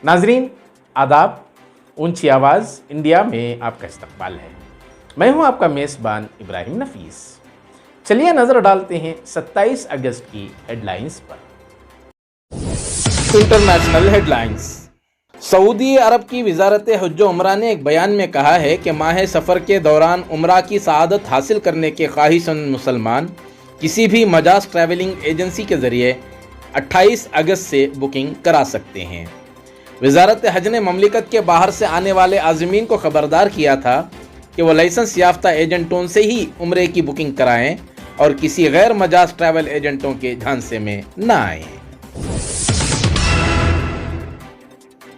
नाजरीन आदाब, ऊंची आवाज़ इंडिया में आपका इस्तकबाल है। मैं हूं आपका मेज़बान इब्राहिम नफीस। चलिए नज़र डालते हैं 27 अगस्त की हेडलाइंस पर। International headlines. सऊदी अरब की वज़ारत हज व उम्रा ने एक बयान में कहा है कि माह सफ़र के दौरान उम्रा की सआदत हासिल करने के ख्वाहिशमंद मुसलमान किसी भी मजाज ट्रैवलिंग एजेंसी के ज़रिए 28 अगस्त से बुकिंग करा सकते हैं। वज़ारत हज ने ममलिकत के बाहर से आने वाले आज़मीन को ख़बरदार किया था कि वह लाइसेंस याफ्ता एजेंटों से ही उम्रे की बुकिंग कराएं और किसी गैर मजाज ट्रैवल एजेंटों के झांसे में न आएं।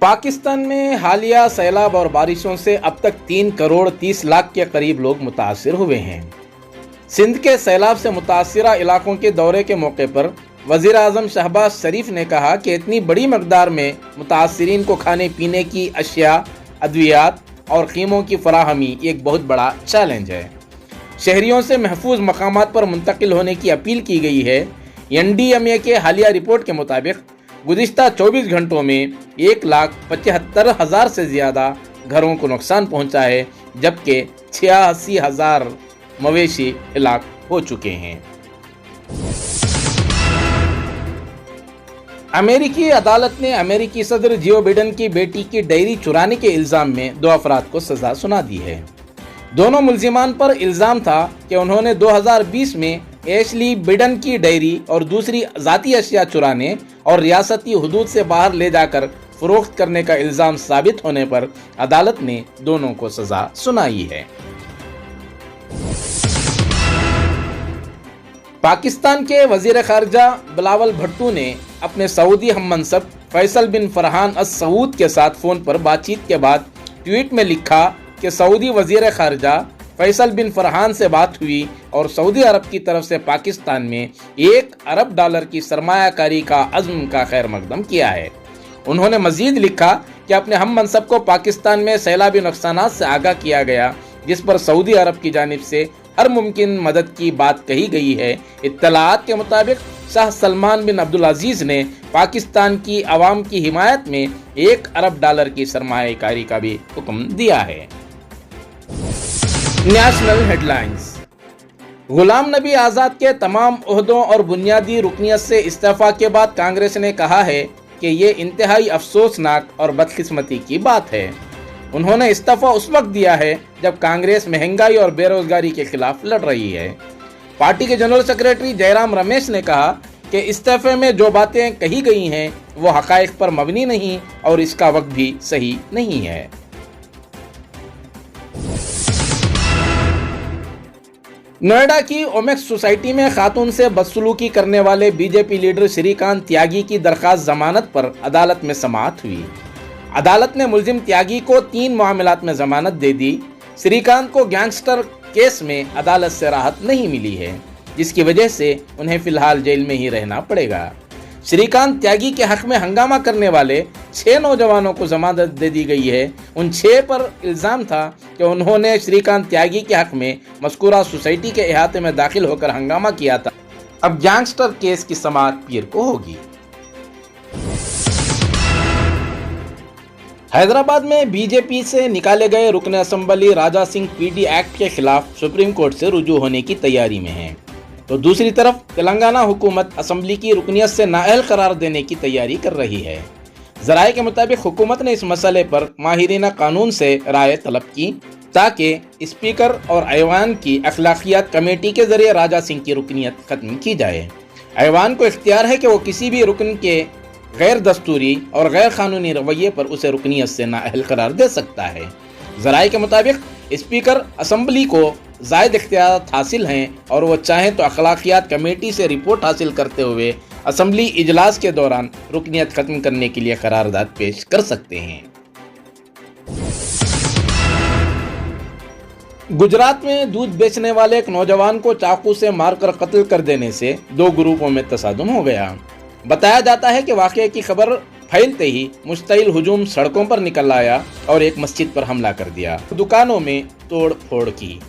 पाकिस्तान में हालिया सैलाब और बारिशों से अब तक 3 करोड़ 30 लाख के करीब लोग मुतासिर हुए हैं। सिंध के सैलाब से मुतासिरा इलाकों के दौरे के मौके पर वज़ीर आज़म शहबाज शरीफ ने कहा कि इतनी बड़ी मकदार में मुतासिरीन को खाने पीने की अशिया, अद्वियात और कीमों की फराहमी एक बहुत बड़ा चैलेंज है। शहरियों से महफूज मकामात पर मुंतकिल होने की अपील की गई है। NDMA के हालिया रिपोर्ट के मुताबिक गुज़िश्ता 24 घंटों में 1,75,000 से ज़्यादा घरों को नुकसान पहुंचा है, जबकि 86,000 मवेशी हलाक हो चुके हैं। अमेरिकी अदालत ने अमेरिकी सदर जो बिडेन की बेटी की डायरी चुराने के इल्ज़ाम में 2 अफराद को सज़ा सुना दी है। दोनों मुल्जिमान पर इल्ज़ाम था कि उन्होंने 2020 में एशली बिडेन की डायरी और दूसरी ज़ाती अशिया चुराने और रियासती हुदूद से बाहर ले जाकर फ़रोख्त करने का इल्ज़ाम साबित होने पर अदालत ने दोनों को सज़ा सुनाई है। पाकिस्तान के वज़ीर ख़ारिजा बिलावल भुट्टो ने अपने सऊदी हममनसब फैसल बिन फरहान अस सऊद के साथ फ़ोन पर बातचीत के बाद ट्वीट में लिखा कि सऊदी वज़ीर ख़ारिजा फैसल बिन फरहान से बात हुई और सऊदी अरब की तरफ से पाकिस्तान में $1 अरब की सरमायाकारी का अज़्म का खैर मकदम किया है। उन्होंने मज़ीद लिखा कि अपने हममनसब को पाकिस्तान में सैलाबी नुकसानात से आगाह किया गया, जिस पर सऊदी अरब की जानिब से हर मुमकिन मदद की बात कही गई है। इत्तलाआत के मुताबिक शाह सलमान बिन अब्दुल अजीज़ ने पाकिस्तान की आवाम की हिमायत में $1 अरब की सरमायाकारी का भी हुक्म दिया है। National headlines. गुलाम नबी आज़ाद के तमाम ओहदों और बुनियादी रुकनियत से इस्तीफ़ा के बाद कांग्रेस ने कहा है कि ये इंतहाई अफसोसनाक और बदकिस्मती की बात है। उन्होंने इस्तीफ़ा उस वक्त दिया है जब कांग्रेस महंगाई और बेरोजगारी के खिलाफ लड़ रही है। पार्टी के जनरल सेक्रेटरी जयराम रमेश ने कहा कि इस्तीफ़े में जो बातें कही गई हैं वो हक़ाइक़ पर मबनी नहीं और इसका वक्त भी सही नहीं है। नोएडा की ओमेक्स सोसाइटी में खातून से बदसलूकी करने वाले बीजेपी लीडर श्रीकांत त्यागी की दरख्वास्त जमानत पर अदालत में समाअत हुई। अदालत ने मुलजिम त्यागी को 3 मामलात में जमानत दे दी। श्रीकांत को गैंगस्टर केस में अदालत से राहत नहीं मिली है, जिसकी वजह से उन्हें फिलहाल जेल में ही रहना पड़ेगा। श्रीकांत त्यागी के हक में हंगामा करने वाले 6 नौजवानों को जमानत दे दी गई है। उन 6 पर इल्ज़ाम था कि उन्होंने श्रीकांत त्यागी के हक में मज़कूरा सोसाइटी के अहाते में दाखिल होकर हंगामा किया था। अब गैंगस्टर केस की समाअत पीर को होगी। हैदराबाद में बीजेपी से निकाले गए रुकन assembly Raja Singh PD act के खिलाफ सुप्रीम कोर्ट से रुजू होने की तैयारी में है, तो दूसरी तरफ तेलंगाना हुकूमत असम्बली की रुकनियत से नाअहल करार देने की तैयारी कर रही है। ज़राए के मुताबिक हुकूमत ने इस मसले पर माहिरीन कानून से राय तलब की ताकि स्पीकर और ऐवान की अखलाकियात कमेटी के जरिए राजा सिंह की रुकनियत खत्म की जाए। ऐवान को इख्तियार है कि वो किसी भी रुकन के गैर दस्तूरी और गैर कानूनी रवैये पर उसे रुकनियत से नाअहल करार दे सकता है। ज़राए के मुताबिक स्पीकर असम्बली को ज़ायद इख्तियारात हासिल हैं और वो चाहें तो अखलाकियात कमेटी से रिपोर्ट हासिल करते हुए असम्बली इजलास के दौरान रुकनियत ख़त्म करने के लिए करारदाद पेश कर सकते हैं। गुजरात में दूध बेचने वाले एक नौजवान को चाकू से मारकर कत्ल कर देने से 2 ग्रुपों में तसादुम हो गया। बताया जाता है कि वाक़ये की खबर फैलते ही मुश्तइल हुजूम सड़कों पर निकल आया और एक मस्जिद पर हमला कर दिया, दुकानों में तोड़ फोड़ की।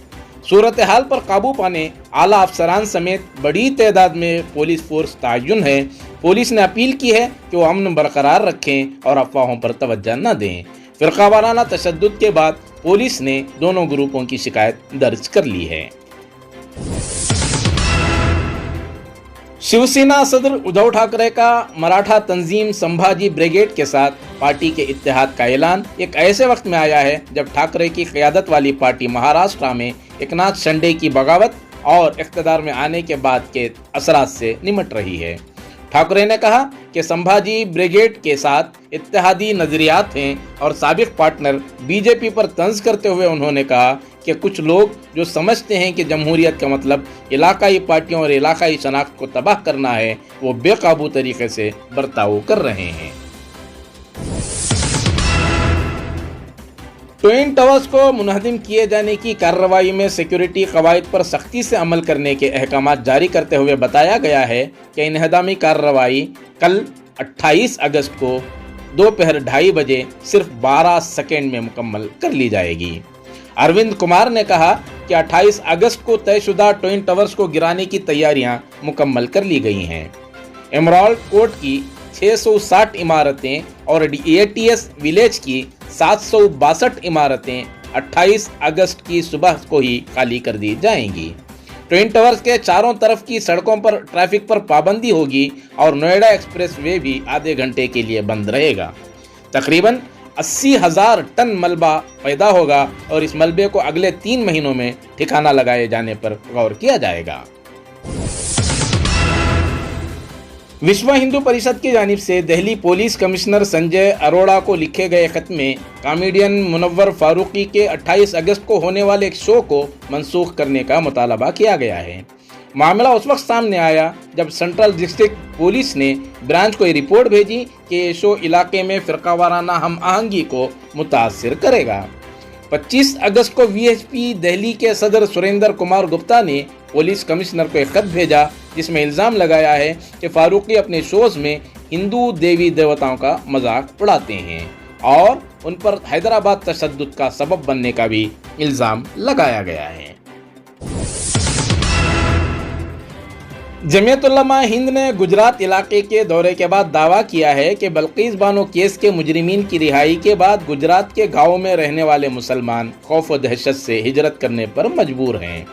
सूरत-ए-हाल पर काबू पाने आला अफसरान समेत बड़ी तादाद में पुलिस फोर्स तयन है। पुलिस ने अपील की है कि वो अमन बरकरार रखें और अफवाहों पर तवज्जो न दें। फिरका वाराना तशद्दुद के बाद पुलिस ने दोनों ग्रुपों की शिकायत दर्ज कर ली है। शिवसेना सदर उद्धव ठाकरे का मराठा तंजीम संभाजी ब्रिगेड के साथ पार्टी के इत्तेहाद का ऐलान एक ऐसे वक्त में आया है जब ठाकरे की क़यादत वाली पार्टी महाराष्ट्र में एकनाथ शिंदे की बगावत और इक़्तिदार में आने के बाद के असरात से निमट रही है। ठाकरे ने कहा कि संभाजी ब्रिगेड के साथ इत्तेहादी नज़रियात हैं और साबिक पार्टनर बीजेपी पर तंज करते हुए उन्होंने कहा कि कुछ लोग जो समझते हैं कि जमहूरियत का मतलब इलाकाई पार्टियों और इलाकाई शनाख्त को तबाह करना है, वो बेकाबू तरीके से बर्ताव कर रहे हैं। ट्विन टावर्स को मुनहदिम किए जाने की कार्रवाई में सिक्योरिटी कवायद पर सख्ती से अमल करने के अहकाम जारी करते हुए बताया गया है कि इन्हदामी कार्रवाई कल 28 अगस्त को दोपहर 2:30 बजे सिर्फ 12 सेकेंड में मुकम्मल कर ली जाएगी। अरविंद कुमार ने कहा कि 28 अगस्त को तयशुदा ट्विन टावर्स को गिराने की तैयारियां मुकम्मल कर ली गई हैं। एमराल्ड कोर्ट की 660 इमारतें और एटीएस विलेज की 762 इमारतें 28 अगस्त की सुबह को ही खाली कर दी जाएंगी। ट्विन टावर्स के चारों तरफ की सड़कों पर ट्रैफिक पर पाबंदी होगी और नोएडा एक्सप्रेस वे भी आधे घंटे के लिए बंद रहेगा। तकरीबन 80,000 टन मलबा पैदा होगा और इस मलबे को अगले 3 महीनों में ठिकाना लगाए जाने पर गौर किया जाएगा। विश्व हिंदू परिषद की जानिब से दिल्ली पुलिस कमिश्नर संजय अरोड़ा को लिखे गए खत में कॉमेडियन मुनव्वर फारूकी के 28 अगस्त को होने वाले एक शो को मनसूख करने का मुतालबा किया गया है। मामला उस वक्त सामने आया जब सेंट्रल डिस्ट्रिक्ट पुलिस ने ब्रांच को ये रिपोर्ट भेजी कि ये शो इलाके में फिरकावाराना हम आहंगी को मुतासिर करेगा। 25 अगस्त को वीएचपी दिल्ली के सदर सुरेंद्र कुमार गुप्ता ने पुलिस कमिश्नर को एक खत भेजा जिसमें इल्ज़ाम लगाया है कि फारूकी अपने शोज़ में हिंदू देवी देवताओं का मजाक उड़ाते हैं और उन पर हैदराबाद तशद्दुद का सबब बनने का भी इल्ज़ाम लगाया गया है। जमीयत उलमा हिंद ने गुजरात इलाके के दौरे के बाद दावा किया है कि बल्कीस बानो केस के मुजरिमीन की रिहाई के बाद गुजरात के गाँवों में रहने वाले मुसलमान खौफ व दहशत से हिजरत करने पर मजबूर हैं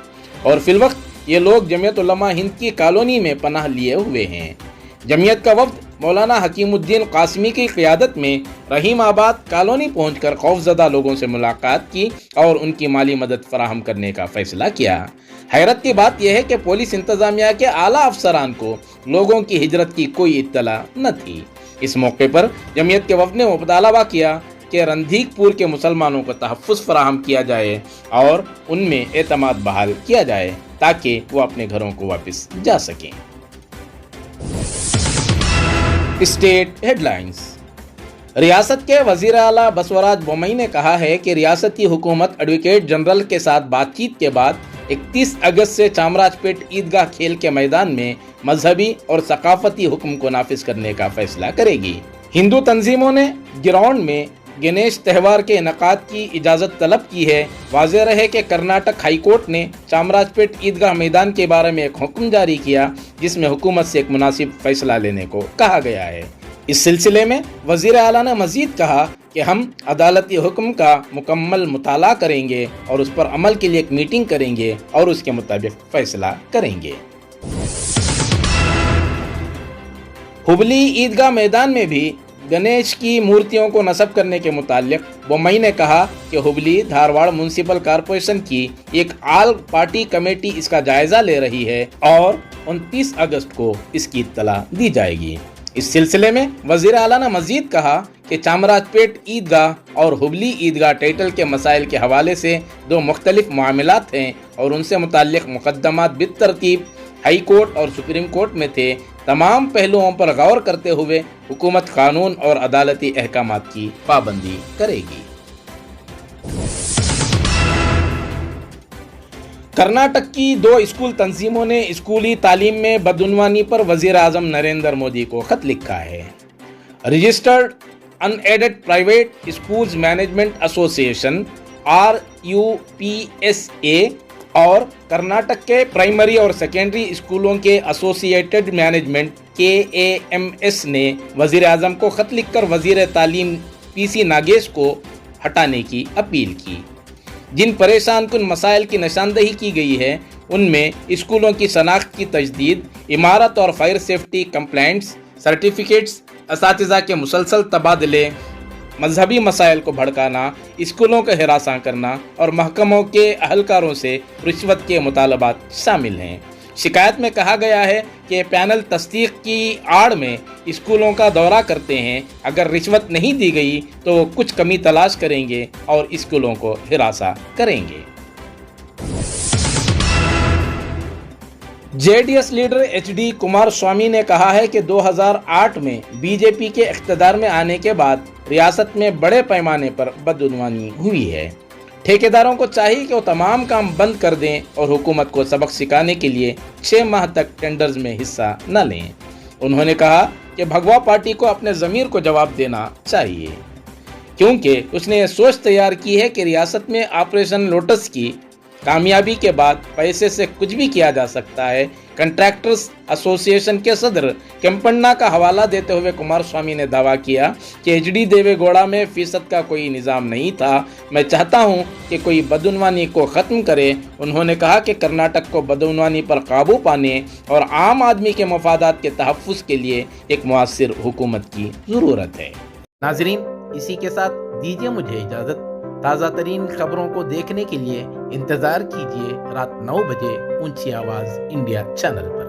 और फिलवक्त ये लोग जमीयत उलमा हिंद की कॉलोनी में पनाह लिए हुए हैं। जमीयत का वफ्द मौलाना हकीमुद्दीन कासमी की क़यादत में रहीम आबाद कॉलोनी पहुंचकर खौफजदा लोगों से मुलाकात की और उनकी माली मदद फराहम करने का फैसला किया। हैरत की बात यह है कि पुलिस इंतजामिया के आला अफसरान को लोगों की हिजरत की कोई इत्तला न थी। इस मौके पर जमीयत के वफ्द ने मुतालबा किया कि रंधीकपुर के मुसलमानों को तहफ़्फ़ुज़ फराहम किया जाए और उनमें एतमाद बहाल किया जाए ताकि वो अपने घरों को वापस जा सकें। State headlines. रियासत के वज़ीर आला बसवराज बोम्मई ने कहा है कि रियासती हुकूमत एडवोकेट जनरल के साथ बातचीत के बाद 31 अगस्त से चामराजपेट ईदगाह खेल के मैदान में मजहबी और सकाफती हुक्म को नाफिज करने का फैसला करेगी। हिंदू तंजीमों ने ग्राउंड में गणेश त्यौहार के इनेकाद की इजाज़त तलब की है। वाज़ेह रहे कि कर्नाटक हाई कोर्ट ने चामराजपेट ईदगाह मैदान के बारे में एक हुक्म जारी किया जिसमें हुकूमत से एक मुनासिब फैसला लेने को कहा गया है। इस सिलसिले में वज़ीर आला ने मज़ीद कहा कि हम अदालती हुक्म का मुकम्मल मुताला करेंगे और उस पर अमल के लिए एक मीटिंग करेंगे और उसके मुताबिक फैसला करेंगे। हुबली ईदगाह मैदान में भी गणेश की मूर्तियों को नस्ब करने के मुताल्लिक बोम्मई ने कहा कि हुबली धारवाड़ म्यूनिसिपल कॉरपोरेशन की एक आल पार्टी कमेटी इसका जायजा ले रही है और 29 अगस्त को इसकी इत्तला दी जाएगी। इस सिलसिले में वज़ीर आला ने मज़ीद कहा कि चामराजपेट ईदगाह और हुबली ईदगाह टाइटल के मसाइल के हवाले से दो मुख्तलिफ मामलात हैं और उनसे मुताल्लिक मुकदमात बितरतीब हाई कोर्ट और सुप्रीम कोर्ट में थे। तमाम पहलुओं पर गौर करते हुए हुकूमत कानून और अदालती अहकामात की पाबंदी करेगी। कर्नाटक की 2 स्कूल तंजीमों ने स्कूली तालीम में बदउनवानी पर वज़ीर आज़म नरेंद्र मोदी को खत लिखा है। Registered unaided private schools management association RUPSA اور کرناٹک کے پرائمری اور سیکنڈری اسکولوں کے ایسوسیٹڈ مینجمنٹ KAMS نے وزیر اعظم کو خط لکھ کر وزیر تعلیم PC ناگیش کو ہٹانے کی اپیل کی۔ جن پریشان کن مسائل کی نشاندہی کی گئی ہے ان میں اسکولوں کی شناخت کی تجدید، عمارت اور فائر سیفٹی کمپلائنٹس سرٹیفکیٹس، اساتذہ کے مسلسل تبادلے، مذہبی مسائل کو بھڑکانا، اسکولوں کا ہراساں کرنا اور محکموں کے اہلکاروں سے رشوت کے مطالبات شامل ہیں۔ شکایت میں کہا گیا ہے کہ پینل تصدیق کی آڑ میں اسکولوں کا دورہ کرتے ہیں، اگر رشوت نہیں دی گئی تو وہ کچھ کمی تلاش کریں گے اور اسکولوں کو ہراساں کریں گے۔ JDS leader HD Kumar Swami نے کہا ہے کہ 2008 میں BJP کے اقتدار میں آنے کے بعد ریاست میں بڑے پیمانے پر بدعنوانی ہوئی ہے۔ ٹھیکیداروں کو چاہیے کہ وہ تمام کام بند کر دیں اور حکومت کو سبق سکھانے کے لیے 6 ماہ تک ٹینڈرز میں حصہ نہ لیں۔ انہوں نے کہا کہ بھگوا پارٹی کو اپنے ضمیر کو جواب دینا چاہیے، کیونکہ اس نے یہ سوچ تیار کی ہے کہ ریاست میں آپریشن لوٹس کی کامیابی کے بعد پیسے سے کچھ بھی کیا جا سکتا ہے۔ کنٹریکٹرز ایسوسی ایشن کے صدر کیمپنا کا حوالہ دیتے ہوئے کمار سوامی نے دعویٰ کیا کہ HD دیوے گوڑا میں فیصد کا کوئی نظام نہیں تھا۔ میں چاہتا ہوں کہ کوئی بدعنوانی کو ختم کرے۔ انہوں نے کہا کہ کرناٹک کو بدعنوانی پر قابو پانے اور عام آدمی کے مفادات کے تحفظ کے لیے ایک مؤثر حکومت کی ضرورت ہے۔ ناظرین، اسی کے ساتھ دیجیے مجھے اجازت۔ تازہ ترین خبروں کو دیکھنے کے لیے انتظار کیجیے رات 9 بجے اونچی آواز انڈیا چینل پر۔